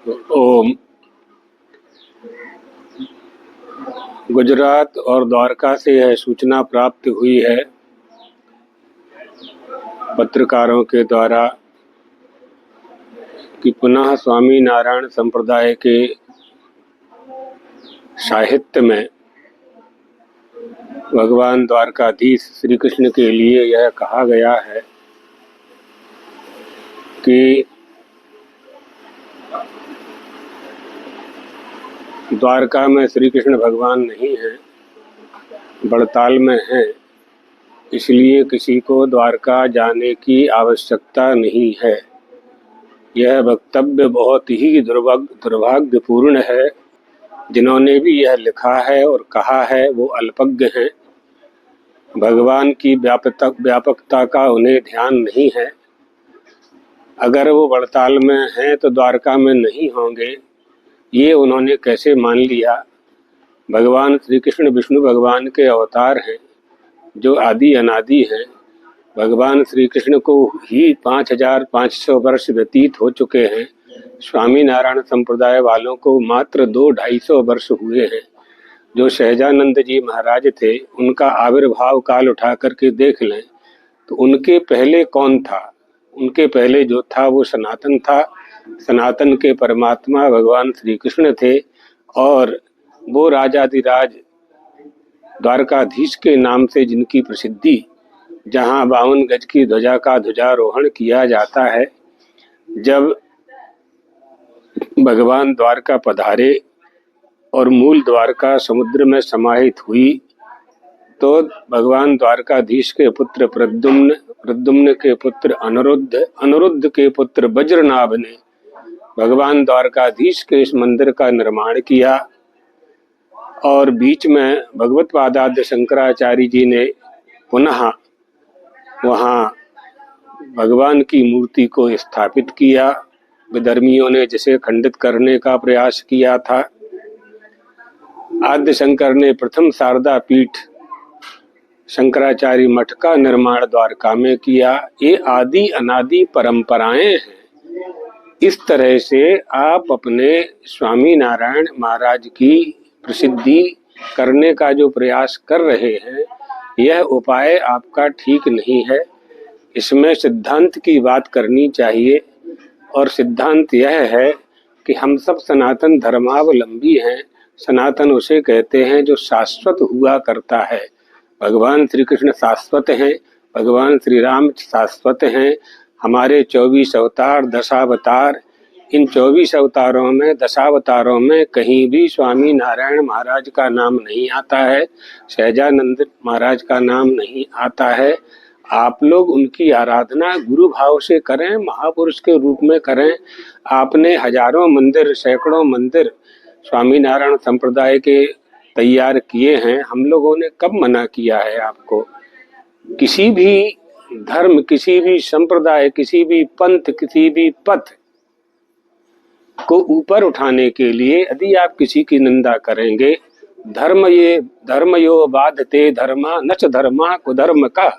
ओम। गुजरात और द्वारका से यह सूचना प्राप्त हुई है पत्रकारों के द्वारा कि पुनः स्वामी नारायण संप्रदाय के साहित्य में भगवान द्वारकाधीश श्री कृष्ण के लिए यह कहा गया है कि द्वारका में श्री कृष्ण भगवान नहीं हैं, बड़ताल में हैं, इसलिए किसी को द्वारका जाने की आवश्यकता नहीं है। यह वक्तव्य बहुत ही दुर्भाग्यपूर्ण है। जिन्होंने भी यह लिखा है और कहा है वो अल्पज्ञ हैं। भगवान की व्यापकता का उन्हें ध्यान नहीं है। अगर वो बड़ताल में हैं तो द्वारका में नहीं होंगे, ये उन्होंने कैसे मान लिया। भगवान श्री कृष्ण विष्णु भगवान के अवतार हैं जो आदि अनादि हैं। भगवान श्री कृष्ण को ही 5500 वर्ष व्यतीत हो चुके हैं। स्वामी नारायण संप्रदाय वालों को मात्र 200-250 वर्ष हुए हैं। जो सहजानंद जी महाराज थे, उनका आविर्भाव काल उठा करके देख लें तो उनके पहले कौन था। उनके पहले जो था वो सनातन था। सनातन के परमात्मा भगवान श्री कृष्ण थे और वो राजाधिराज द्वारकाधीश के नाम से जिनकी प्रसिद्धि, जहां 52 गज की ध्वजा का ध्वजारोहण किया जाता है। जब भगवान द्वारका पधारे और मूल द्वारका समुद्र में समाहित हुई तो भगवान द्वारकाधीश के पुत्र प्रद्युम्न, प्रद्युम्न के पुत्र अनिरुद्ध, अनिरुद्ध के पुत्र वज्रनाभ ने भगवान द्वारकाधीश के इस मंदिर का निर्माण किया और बीच में भगवत पादाद्य शंकराचार्य जी ने पुनः वहाँ भगवान की मूर्ति को स्थापित किया। विधर्मियों ने जिसे खंडित करने का प्रयास किया था। आद्य शंकर ने प्रथम शारदा पीठ शंकराचार्य मठ का निर्माण द्वारका में किया। ये आदि अनादि परंपराएं हैं। इस तरह से आप अपने स्वामी नारायण महाराज की प्रसिद्धि करने का जो प्रयास कर रहे हैं, यह उपाय आपका ठीक नहीं है। इसमें सिद्धांत की बात करनी चाहिए और सिद्धांत यह है कि हम सब सनातन धर्मावलंबी हैं। सनातन उसे कहते हैं जो शाश्वत हुआ करता है। भगवान श्री कृष्ण शाश्वत हैं, भगवान श्री राम शाश्वत हैं। हमारे 24 अवतार, दशावतार, इन 24 अवतारों में, दशावतारों में कहीं भी स्वामी नारायण महाराज का नाम नहीं आता है, सहजानंद महाराज का नाम नहीं आता है। आप लोग उनकी आराधना गुरु भाव से करें, महापुरुष के रूप में करें। आपने हजारों मंदिर, सैकड़ों मंदिर स्वामी नारायण संप्रदाय के तैयार किए हैं। हम लोगों ने कब मना किया है आपको? किसी भी धर्म, किसी भी संप्रदाय, किसी भी पंथ, किसी भी पथ को ऊपर उठाने के लिए यदि आप किसी की निंदा करेंगे, धर्म यो बाधते धर्मा नच धर्मा कुधर्म का,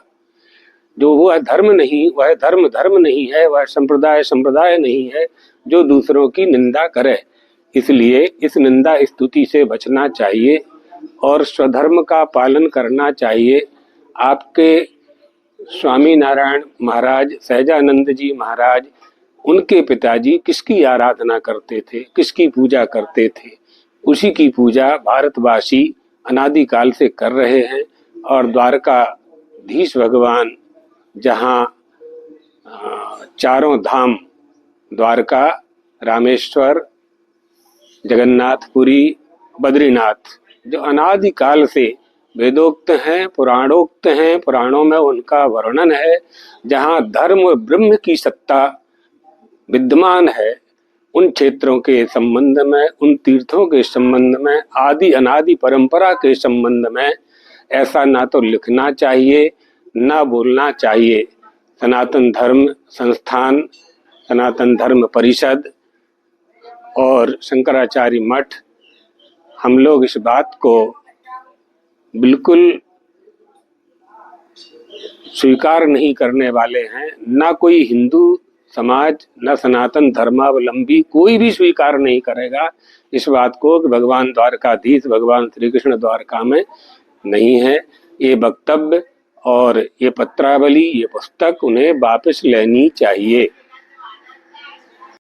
जो वह धर्म नहीं, वह धर्म नहीं है, वह संप्रदाय नहीं है जो दूसरों की निंदा करे। इसलिए इस निंदा स्तुति से बचना चाहिए और स्वधर्म का पालन करना चाहिए। आपके स्वामी नारायण महाराज, सहजानंद जी महाराज, उनके पिताजी किसकी आराधना करते थे, किसकी पूजा करते थे? उसी की पूजा भारतवासी अनादिकाल से कर रहे हैं। और द्वारकाधीश भगवान, जहाँ चारों धाम द्वारका, रामेश्वर, जगन्नाथपुरी, बद्रीनाथ, जो अनादिकाल से वेदोक्त हैं, पुराणोक्त हैं, पुराणों में उनका वर्णन है, जहाँ धर्म और ब्रह्म की सत्ता विद्यमान है, उन क्षेत्रों के संबंध में, उन तीर्थों के संबंध में, आदि अनादि परंपरा के संबंध में ऐसा ना तो लिखना चाहिए, ना बोलना चाहिए। सनातन धर्म संस्थान, सनातन धर्म परिषद और शंकराचार्य मठ, हम लोग इस बात को बिल्कुल स्वीकार नहीं करने वाले हैं। ना कोई हिंदू समाज, न सनातन धर्मावलंबी कोई भी स्वीकार नहीं करेगा इस बात को कि भगवान द्वारकाधीश भगवान श्री कृष्ण द्वारका में नहीं है। ये वक्तव्य और ये पत्रावली, ये पुस्तक उन्हें वापस लेनी चाहिए।